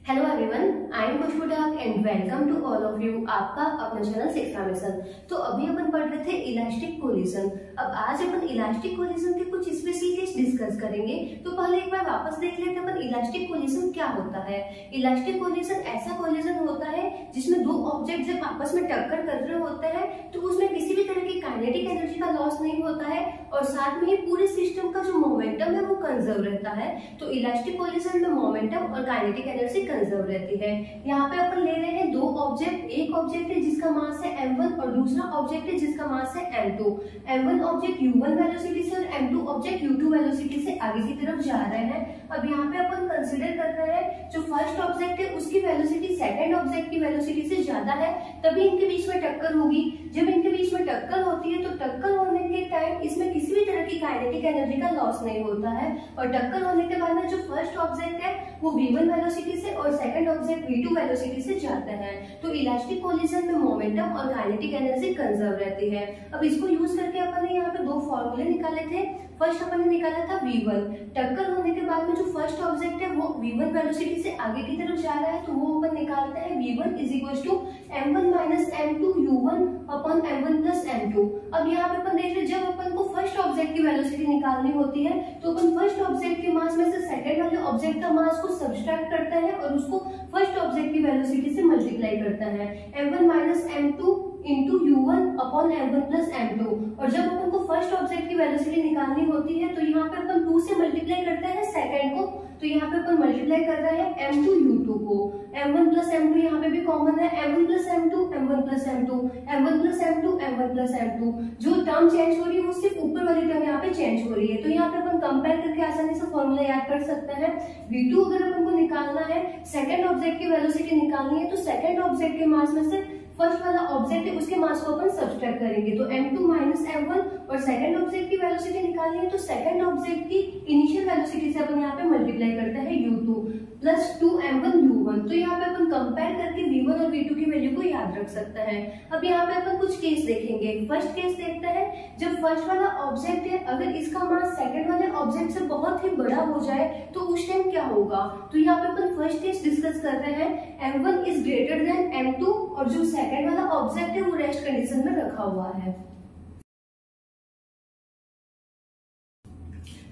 Hello everyone, I am Khushboo Dak and welcome to all of you. आपका अपना channel शिक्षा mission. तो अभी अपन पढ़ रहे थे इलास्टिक कोलिजन। अब आज अपन इलास्टिक कोलिजन के कुछ स्पेशल केस डिस्कस करेंगे। तो पहले एक बार वापस देख लेते हैं अपन इलास्टिक कोलिजन क्या होता है। इलास्टिक कोलिजन ऐसा कोलिजन होता है जिसमें दो ऑब्जेक्ट जब आपस में टक्कर कर रहे होते हैं तो उसमें किसी भी तरह की काइनेटिक एनर्जी का लॉस नहीं होता है और साथ में ही पूरे सिस्टम का जो मोमेंटम है वो कंजर्व रहता है। तो इलास्टिक कोलिजन में मोमेंटम और काइनेटिक एनर्जी कंजर्व रहती है। यहाँ पे अपन ले रहे हैं दो ऑब्जेक्ट, एक ऑब्जेक्ट है जिसका मास है m1 और दूसरा ऑब्जेक्ट है जिसका मास है m2। m1 object u1 velocity से और m2 ऑब्जेक्ट u2 वेलोसिटी से आगे की तरफ जा रहे हैं। अब यहाँ पे अपन कंसीडर कर रहे हैं जो फर्स्ट ऑब्जेक्ट है उसकी वेलोसिटी सेकंड ऑब्जेक्ट की वेलोसिटी से ज्यादा है, तभी इनके बीच में टक्कर होगी। जब इनके बीच में टक्कर होती है तो टक्कर होने के टाइम इसमें किसी भी तरह की काइनेटिक एनर्जी का लॉस नहीं होता है और टक्कर होने के बाद में जो फर्स्ट ऑब्जेक्ट है वो v1 वेलोसिटी से और सेकंड ऑब्जेक्ट v2 वेलोसिटी से जाता है। तो इलास्टिक कोलिजन में मोमेंटम और काइनेटिक एनर्जी कंजर्व रहती है। अब इसको यूज करके अपन ने यहाँ पे दो फॉर्मूले निकाले थे। फर्स्ट अपन ने निकाला था v1, टक्कर होने के बाद में जो फर्स्ट ऑब्जेक्ट है वो v1 वेलोसिटी से आगे की तरफ जा रहा है तो वो अपन निकालते हैं v1 is equal to m1 minus m2 u1 upon m1 plus m2। अब यहाँ पे अपन देख रहे हैं जब अपन को फर्स्ट ऑब्जेक्ट की वेलोसिटी निकालनी होती है तो अपन फर्स्ट ऑब्जेक्ट के मास में से सेकंड वाले ऑब्जेक्ट का मास को सब्सट्रैक्ट करता है और उसको फर्स्ट ऑब्जेक्ट की वेलोसिटी से मल्टीप्लाई करता है। m1 minus m2 into u1 upon m1 plus m2। और जब अपन को फर्स्ट ऑब्जेक्ट की वेलोसिटी निकालनी होती है तो यहाँ पे अपन 2 से मल्टीप्लाई करते हैं सेकंड को, तो यहाँ पे अपन मल्टीप्लाई कर रहे हैं m2 u2 को। m1 प्लस m2 यहाँ पे भी कॉमन है, m1 plus m2 m1 plus m2 m1 plus m2 m1 plus m2। जो टर्म चेंज हो रही है वो सिर्फ ऊपर वाली टर्म यहाँ पे चेंज हो रही है। तो यहाँ पे अपन कंपेयर करके आसानी से फॉर्मूला याद कर सकते हैं। v2 अगर अपन को निकालना है, सेकंड ऑब्जेक्ट की वेलोसिटी निकालनी है तो सेकंड ऑब्जेक्ट के मास में से फर्स्ट वाला ऑब्जेक्ट है उसके मास को अपन सब्सट्रैक्ट करेंगे तो m2 माइनस m1 और सेकंड ऑब्जेक्ट की वेलोसिटी निकालनी है तो सेकंड ऑब्जेक्ट की इनिशियल वेलोसिटी से अपन यहाँ पे मल्टीप्लाई करते हैं u2 प्लस 2m1 u1। तो यहाँ पे अपन कंपेयर करके v1 और v2 की वैल्यू को याद रख सकते हैं। अब यहाँ पे अपन कुछ केस देखेंगे। फर्स्ट केस देखते हैं, जब फर्स्ट वाला ऑब्जेक्ट है अगर इसका मास सेकंड वाले ऑब्जेक्ट से बहुत ही बड़ा हो जाए तो उस टाइम क्या होगा। तो यहाँ पे अपन फर्स्ट केस डिस्कस कर रहे हैं, m1 is greater than m2 और जो सेकंड वाला ऑब्जेक्ट है वो रेस्ट कंडीशन में रखा हुआ है।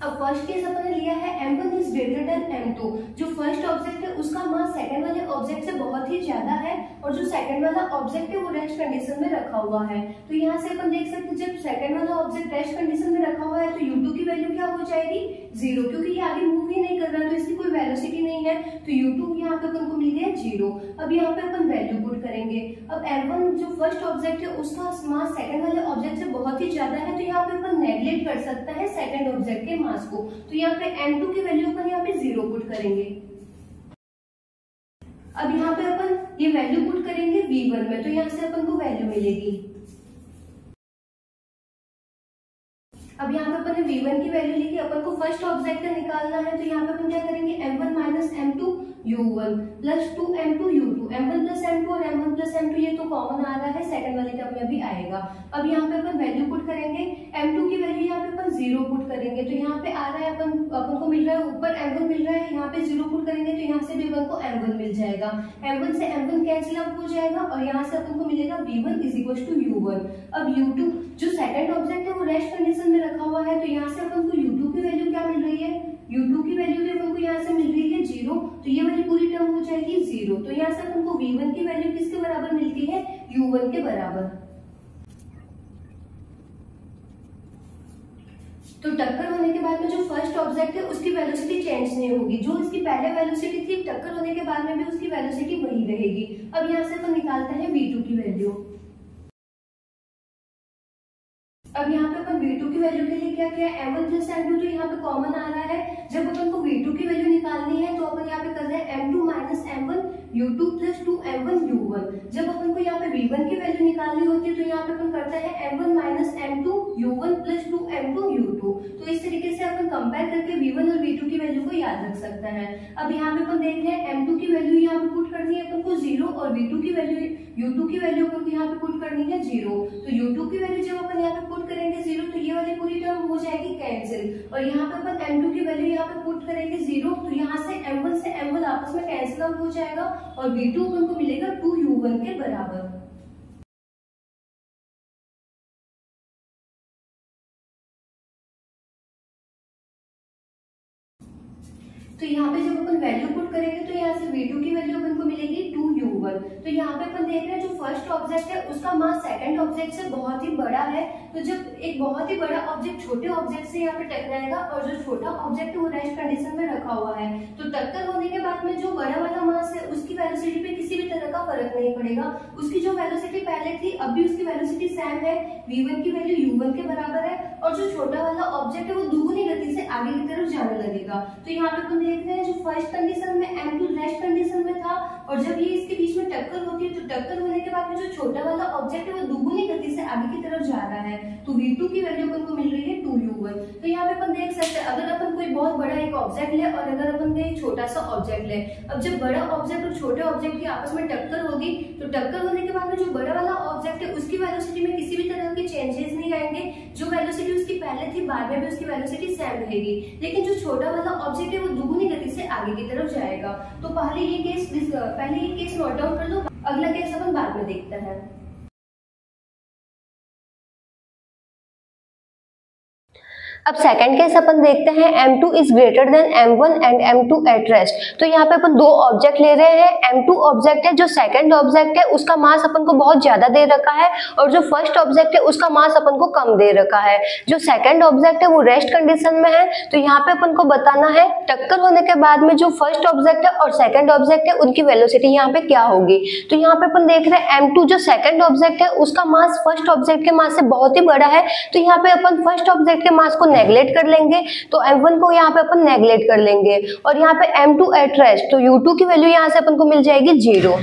अब फर्स्ट केस अपन ने लिया है m1 is greater than m2। जो फर्स्ट ऑब्जेक्ट है उसका मास सेकंड वाले ऑब्जेक्ट से बहुत ही ज्यादा है और जो सेकंड वाला ऑब्जेक्ट है वो रेस्ट कंडीशन में रखा हुआ है। तो यहाँ से अपन देख सकते हैं जब सेकंड वाला ऑब्जेक्ट रेस्ट कंडीशन में रखा हुआ है तो u2 की वैल्यू क्या हो जाएगी, 0, क्योंकि ये आगे मूव ही नहीं कर रहा तो इसकी कोई वेलोसिटी नहीं है तो u2 यहाँ पे अपन को मिल गया 0। अब यहाँ पे अपन वैल्यू पुट करेंगे। अब m1 जो फर्स्ट ऑब्जेक्ट है उसका मास सेकंड वाले ऑब्जेक्ट से बहुत ही ज्यादा है तो यहाँ पे अपन नेगलेक्ट कर सकता है सेकंड ऑब्जेक्ट के मास को, तो यहाँ पे m2 की वैल्यू अपन यहाँ पे 0 पुट करेंगे। अब यहाँ पे अपन ये वैल्यू पुट करेंगे v1 में तो यहाँ से अपन को वैल्यू मिलेगी। अब यहाँ पे अपन ने v1 की वैल्यू लिखी, अपन को फर्स्ट ऑब्जेक्ट निकालना है तो यहाँ पे अपन क्या करेंगे m1 minus m2 u1 plus 2m2 u2। m1 plus m2 और m1 प्लस m2 ये तो कॉमन आ रहा है, सेकंड वाली टर्म में भी आएगा। अब यहाँ पे अपन वैल्यू पुट करेंगे, m2 की वैल्यू यहाँ पे अपन 0 पुट करेंगे तो यहाँ पे आ रहा है अपन को मिल रहा है ऊपर m1 मिल रहा है, यहाँ पे 0 पुट करेंगे तो यहाँ से भी अपन को m1 मिल जाएगा। m1 से m1 कैंसिल आउट हो जाएगा और यहाँ से अपन को मिलेगा v1 is equal to u1। अब u2 जो सेकंड ऑब्जेक्ट है वो रेस्ट कंडीशन में रखा हुआ है तो यहाँ से अपन को u2 की वैल्यू क्या मिल रही है, u2 की वैल्यू भी अपन को यहाँ से मिल रही है 0, तो ये वाली पूरी टर्म हो जाएगी 0। तो यहाँ से अपन को v1 की वैल्यू किसके बराबर मिलती है, u1 के बराबर। तो टक्कर होने के बाद में जो फर्स्ट ऑब्जेक्ट है उसकी वेलोसिटी चेंज नहीं होगी, जो इसकी पहले वेलोसिटी थी टक्कर होने के बाद में भी उसकी वेलोसिटी वही रहेगी। अब यहाँ से अपन निकालते हैं v2 की वैल्यू। अब यहाँ पे अपन v2 की वैल्यू के लिए क्या किया, m1 प्लस m2 तो यहाँ पे कॉमन आ रहा है। जब अपन को v2 की वैल्यू निकालनी है तो अपन यहाँ पे कर रहे हैं m2 minus m1 u2 plus 2m1 u1। जब अपन को यहाँ पे v1 की वैल्यू निकालनी होती है तो यहाँ पे अपन करते हैं m1 minus m2 u1 plus 2 m2 u2। तो इस तरीके से अपन कंपेयर करके v1 और v2 की वैल्यू को याद रख सकते हैं। अब यहाँ पे अपन देख रहे हैं m2 की वैल्यू यहाँ पे पुट करनी है अपन को 0 और v2 की वैल्यू u2 की वैल्यू अपन को यहाँ पे पुट करनी है 0। तो u2 की वैल्यू जब अपन यहाँ पे पुट करेंगे 0 तो ये वाली पूरी टर्म हो जाएगी कैंसिल, और यहाँ पे अपन m2 की वैल्यू यहाँ पे पुट करेंगे 0 तो यहाँ से m1 से m1 आपस में कैंसिल आउट हो जाएगा और v2 अपन को मिलेगा 2u1 के बराबर। तो यहाँ पे जब अपन वैल्यू पुट करेंगे तो यहाँ से v2 की वैल्यू अपन को मिलेगी 2u1। तो यहाँ पे अपन देख रहे हैं जो फर्स्ट ऑब्जेक्ट है उसका मास सेकंड ऑब्जेक्ट से बहुत ही बड़ा है। तो जब एक बहुत ही बड़ा ऑब्जेक्ट छोटे ऑब्जेक्ट से यहाँ पे टकराएगा और जो छोटा ऑब्जेक्ट वो रेस्ट कंडीशन में रखा हुआ है तो टक्कर होने के बाद में जो बड़ा वाला मास है उसकी वेलोसिटी पे किसी भी तरह का फर्क नहीं पड़ेगा। उसकी जो वेलोसिटी पहले थी अब भी उसकी वेलोसिटी सेम है, v1 की वैल्यू u1 के बराबर है और जो छोटा वाला ऑब्जेक्ट है वो दुगुनी गति से आगे की तरफ जाने लगेगा। तो यहाँ पे अपन देख रहे हैं जो फर्स्ट कंडीशन में m2 रेस्ट कंडीशन में था और जब ये इसके बीच में टक्कर होती है तो टक्कर होने के बाद में जो छोटा वाला ऑब्जेक्ट है वो दुगुनी गति से आगे की तरफ जा रहा है। तो v2 की वैल्यू अपन को मिल रही है 2u1। तो यहाँ पे अपन देख सकते हैं अगर अपन कोई बहुत बड़ा एक ऑब्जेक्ट ले और अगर अपन कोई छोटा सा ऑब्जेक्ट ले, अब जब बड़ा ऑब्जेक्ट और छोटे ऑब्जेक्ट की आपस में टक्कर होगी तो टक्कर होने के बाद में जो बड़ा वाला ऑब्जेक्ट है उसकी वेलोसिटी में किसी भी तरह के चेंजेस नहीं आएंगे। जो वेलोसिटी उसकी पहले थी बाद में भी उसकी वेलोसिटी सेम रहेगी, लेकिन जो छोटा वाला ऑब्जेक्ट है वो दुगुनी गति से आगे की तरफ जाएगा। तो पहले ये केस नोट डाउन कर लो, अगला केस अपन बाद में देखते हैं। अब सेकंड केस अपन देखते हैं m2 is greater than m1 and m2 at rest. तो यहाँ पे अपन दो ऑब्जेक्ट ले रहे हैं। m2 ऑब्जेक्ट है, जो सेकंड ऑब्जेक्ट है उसका मास अपन को बहुत ज्यादा दे रखा है और जो फर्स्ट ऑब्जेक्ट है उसका मास अपन को कम दे रखा है। जो सेकंड ऑब्जेक्ट है वो रेस्ट कंडीशन में है तो यहाँ पे अपन को बताना है टक्कर होने के बाद में जो फर्स्ट ऑब्जेक्ट है और सेकंड ऑब्जेक्ट है उनकी वेलोसिटी यहाँ पे क्या होगी। तो यहाँ पे अपन देख रहे हैं m2 जो सेकंड ऑब्जेक्ट है उसका मास फर्स्ट ऑब्जेक्ट के मास से बहुत ही बड़ा है तो यहाँ पे अपन फर्स्ट ऑब्जेक्ट के मास को नेगलेक्ट कर लेंगे। तो m1 को यहाँ पे अपन नेगलेक्ट कर लेंगे और यहाँ पे m2 एट रेस्ट तो u2 की वैल्यू यहाँ से अपन को मिल जाएगी 0।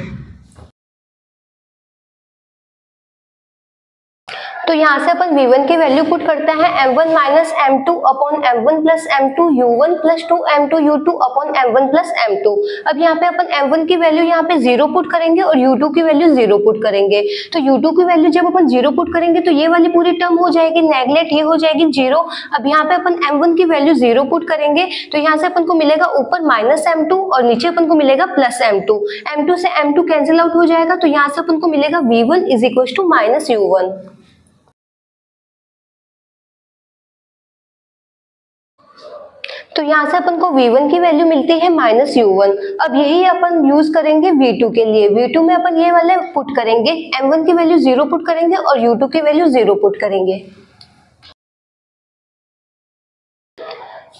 तो यहाँ से अपन v1 की वैल्यू पुट करते हैं m1 minus m2 upon m1 plus m2 u1 plus 2 m2 u2 upon m1 plus m2। अब यहाँ पे अपन m1 की वैल्यू यहाँ पे 0 पुट करेंगे और u2 की वैल्यू 0 पुट करेंगे। तो u2 की वैल्यू जब अपन 0 पुट करेंगे तो ये वाली पूरी टर्म हो जाएगी नेगलेक्ट, ये हो जाएगी 0। अब यहाँ पे अपन m1 की वैल्यू 0 पुट करेंगे तो यहाँ से अपन को मिलेगा ऊपर माइनस m2 और नीचे अपन को मिलेगा प्लस m2 से m2 कैंसिल आउट हो जाएगा तो यहाँ से अपन को मिलेगा v1 is equal to minus u1। तो यहाँ से अपन को v1 की वैल्यू मिलती है माइनस u1। अब यही अपन यूज करेंगे v2 के लिए। v2 में अपन ये वाले पुट करेंगे, m1 की वैल्यू 0 पुट करेंगे और u2 की वैल्यू 0 पुट करेंगे।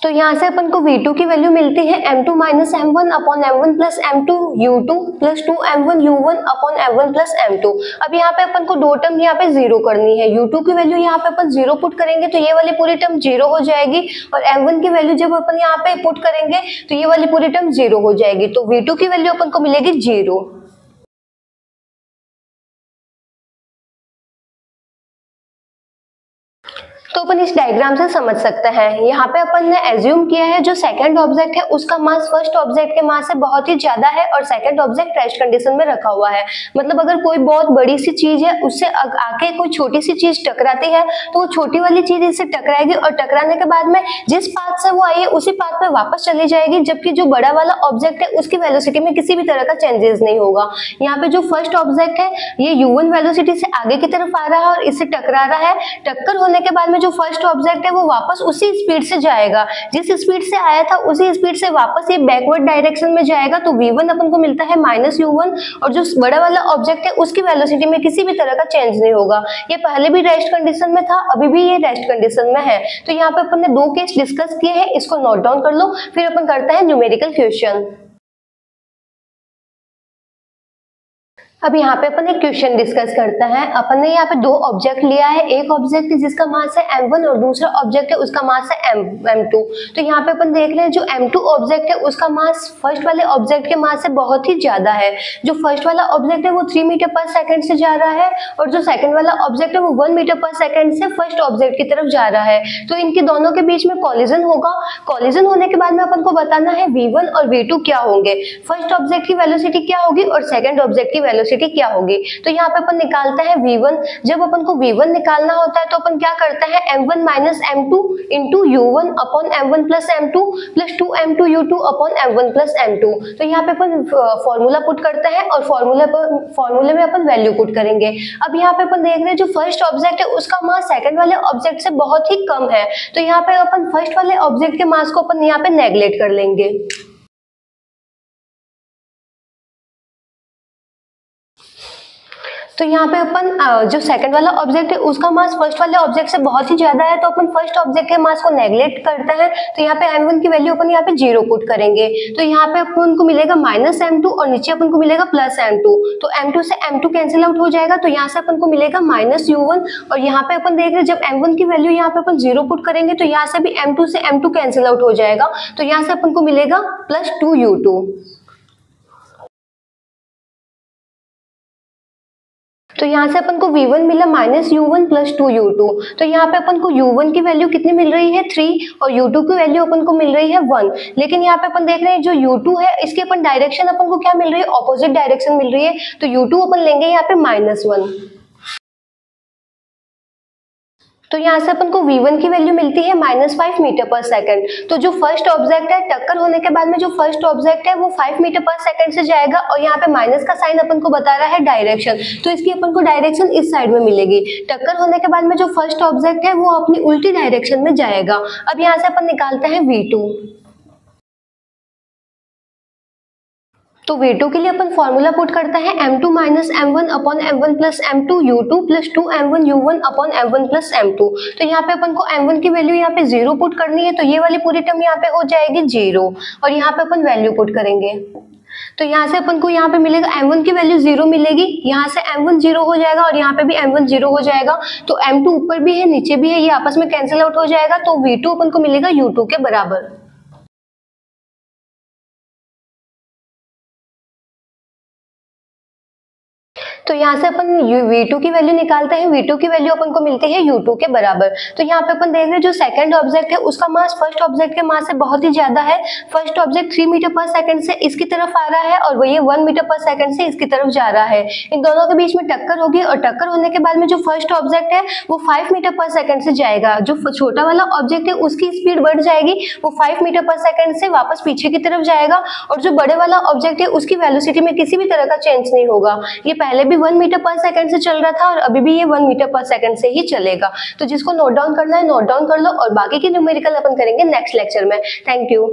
तो यहाँ से अपन को v2 की वैल्यू मिलती है m2 minus m1 upon m1 plus m2 u2 plus 2 m1 u1 upon m1 plus m2। अब यहाँ पे अपन को दो टर्म यहाँ पे 0 करनी है। u2 की वैल्यू यहाँ पे अपन 0 पुट करेंगे तो ये वाली पूरी टर्म 0 हो जाएगी और m1 की वैल्यू जब अपन यहाँ पे पुट करेंगे तो ये वाली पूरी टर्म 0 हो जाएगी। तो v2 की वैल्यू अपन को मिलेगी 0। तो अपन इस डायग्राम से समझ सकते हैं। यहाँ पे अपन ने एज्यूम किया है जो सेकंड ऑब्जेक्ट है उसका मास फर्स्ट ऑब्जेक्ट के मास से बहुत ही ज्यादा है और सेकंड ऑब्जेक्ट रेस्ट कंडीशन में रखा हुआ है। मतलब अगर कोई बहुत बड़ी सी चीज है उससे आके कोई छोटी सी चीज टकराती है तो वो छोटी वाली चीज इससे टकराएगी और टकराने के बाद में जिस पाथ से वो आई है उसी पाथ पे वापस चली जाएगी, जबकि जो बड़ा वाला ऑब्जेक्ट है उसकी वेलोसिटी में किसी भी तरह का चेंजेस नहीं होगा। यहाँ पे जो फर्स्ट ऑब्जेक्ट है ये u1 वेलोसिटी से आगे की तरफ आ रहा है और इससे टकरा रहा है। टक्कर होने के बाद में जो फर्स्ट ऑब्जेक्ट है वो वापस उसी स्पीड से जाएगा, जिस स्पीड से आया था उसी स्पीड से वापस ये बैकवर्ड डायरेक्शन में जाएगा। तो v1 अपन को मिलता है माइनस u1 और जो बड़ा वाला ऑब्जेक्ट है उसकी वेलोसिटी में किसी भी तरह का चेंज नहीं होगा। ये पहले भी रेस्ट कंडीशन में था, अभी भी ये रेस्ट कंडीशन में है। तो यहाँ पे अपन ने दो केस डिस्कस किए हैं, इसको नोट डाउन कर लो, फिर अपन करते हैं न्यूमेरिकल क्वेश्चन। अब यहाँ पे अपन एक क्वेश्चन डिस्कस करते हैं। अपन ने यहाँ पे दो ऑब्जेक्ट लिया है, एक ऑब्जेक्ट है जिसका मास है m1 और दूसरा ऑब्जेक्ट है उसका मास है m2। तो यहाँ पे अपन देख रहे हैं जो m2 ऑब्जेक्ट है उसका मास फर्स्ट वाले ऑब्जेक्ट के मास से बहुत ही ज्यादा है। जो फर्स्ट वाला ऑब्जेक्ट है वो 3 मीटर पर सेकेंड से जा रहा है और जो सेकंड वाला ऑब्जेक्ट है वो 1 मीटर पर सेकेंड से फर्स्ट ऑब्जेक्ट की तरफ जा रहा है। तो इनके दोनों के बीच में कॉलिजन होगा। कॉलिजन होने के बाद में अपन को बताना है v1 और v2 क्या होंगे, फर्स्ट ऑब्जेक्ट की वेलोसिटी क्या होगी और सेकंड ऑब्जेक्ट की वेलोसिटी क्या होगी। तो यहाँ पे अपन निकालते हैं v1। जब अपन को v1 निकालना होता है तो अपन क्या करते हैं m1 minus m2 into u1 upon m1 plus m2 plus 2m2 u2 upon m1 plus m2। तो यहाँ पे अपन फॉर्मूला पुट करते हैं और फॉर्मूले में अपन वैल्यू पुट करेंगे। अब यहाँ पे अपन देख रहे हैं जो फर्स्ट ऑब्जेक्ट है उसका मास सेकंड वाले ऑब्जेक्ट से बहुत ही कम है। तो यहाँ पे अपन फर्स्ट वाले ऑब्जेक्ट के मास को अपन यहाँ पे नेगलेक्ट कर लेंगे। तो यहाँ पे अपन जो सेकंड वाला ऑब्जेक्ट है उसका मास फर्स्ट वाले ऑब्जेक्ट से बहुत ही ज्यादा है, तो अपन फर्स्ट ऑब्जेक्ट के मास को नेगलेक्ट करते हैं। तो यहाँ पे m1 की वैल्यू अपन यहाँ पे 0 पुट करेंगे। तो यहाँ पे अपन को मिलेगा माइनस m2 और नीचे अपन को मिलेगा प्लस m2। तो m2 से m2 कैंसिल आउट हो जाएगा, तो यहाँ से अपन को मिलेगा माइनस u1। और यहाँ पे अपन देख रहे हैं जब m1 की वैल्यू यहाँ पे अपन 0 पुट करेंगे तो यहाँ से भी m2 से m2 कैंसिल आउट हो जाएगा। तो यहाँ से अपन को मिलेगा प्लस 2u2। तो यहाँ से अपन को v1 मिला माइनस u1 प्लस 2u2। तो यहाँ पे अपन को u1 की वैल्यू कितनी मिल रही है 3 और u2 की वैल्यू अपन को मिल रही है 1। लेकिन यहाँ पे अपन देख रहे हैं जो u2 है इसकी अपन डायरेक्शन अपन को क्या मिल रही है, ऑपोजिट डायरेक्शन मिल रही है। तो u2 अपन लेंगे यहाँ पे -1। तो यहाँ से अपन को v1 की वैल्यू मिलती है -5 मीटर पर सेकंड। तो जो फर्स्ट ऑब्जेक्ट है टक्कर होने के बाद में जो फर्स्ट ऑब्जेक्ट है वो 5 मीटर पर सेकंड से जाएगा और यहाँ पे माइनस का साइन अपन को बता रहा है डायरेक्शन। तो इसकी अपन को डायरेक्शन इस साइड में मिलेगी। टक्कर होने के बाद में जो फर्स्ट ऑब्जेक्ट है वो अपनी उल्टी डायरेक्शन में जाएगा। अब यहाँ से अपन निकालते हैं v2। तो v2 के लिए अपन फॉर्मूला पुट करते हैं m2 minus m1 upon m1 plus m2 u2 plus 2m1 u1 upon m1 plus m2। तो यहाँ पे अपन को m1 की वैल्यू यहाँ पे 0 पुट करनी है, तो ये वाली पूरी टर्म यहाँ पे हो जाएगी 0 और यहाँ पे अपन वैल्यू पुट करेंगे। तो यहाँ से अपन को यहाँ पे मिलेगा m1 की वैल्यू 0 मिलेगी, यहाँ से m1 0 हो जाएगा और यहाँ पे भी m1 0 हो जाएगा। तो m2 ऊपर भी है नीचे भी है, ये आपस में कैंसिल आउट हो जाएगा। तो v2 अपन को मिलेगा u2 के बराबर। तो यहाँ से अपन v2 की वैल्यू निकालते हैं। v2 की वैल्यू अपन को मिलती है u2 के बराबर। तो यहाँ पे अपन देख रहे हैं जो सेकंड ऑब्जेक्ट है उसका मास फर्स्ट ऑब्जेक्ट के मास से बहुत ही ज्यादा है। फर्स्ट ऑब्जेक्ट 3 मीटर पर सेकंड से इसकी तरफ आ रहा है और वो ये 1 मीटर पर सेकंड से इसकी तरफ जा रहा है। इन दोनों के बीच में टक्कर होगी और टक्कर होने के बाद में जो फर्स्ट ऑब्जेक्ट है वो 5 मीटर पर सेकंड से जाएगा। जो छोटा वाला ऑब्जेक्ट है उसकी स्पीड बढ़ जाएगी, वो 5 मीटर पर सेकंड से वापस पीछे की तरफ जाएगा और जो बड़े वाला ऑब्जेक्ट है उसकी वेलोसिटी में किसी भी तरह का चेंज नहीं होगा। ये पहले भी 1 मीटर पर सेकंड से चल रहा था और अभी भी ये 1 मीटर पर सेकंड से ही चलेगा। तो जिसको नोट डाउन करना है नोट डाउन कर लो और बाकी की न्यूमेरिकल अपन करेंगे नेक्स्ट लेक्चर में। Thank you.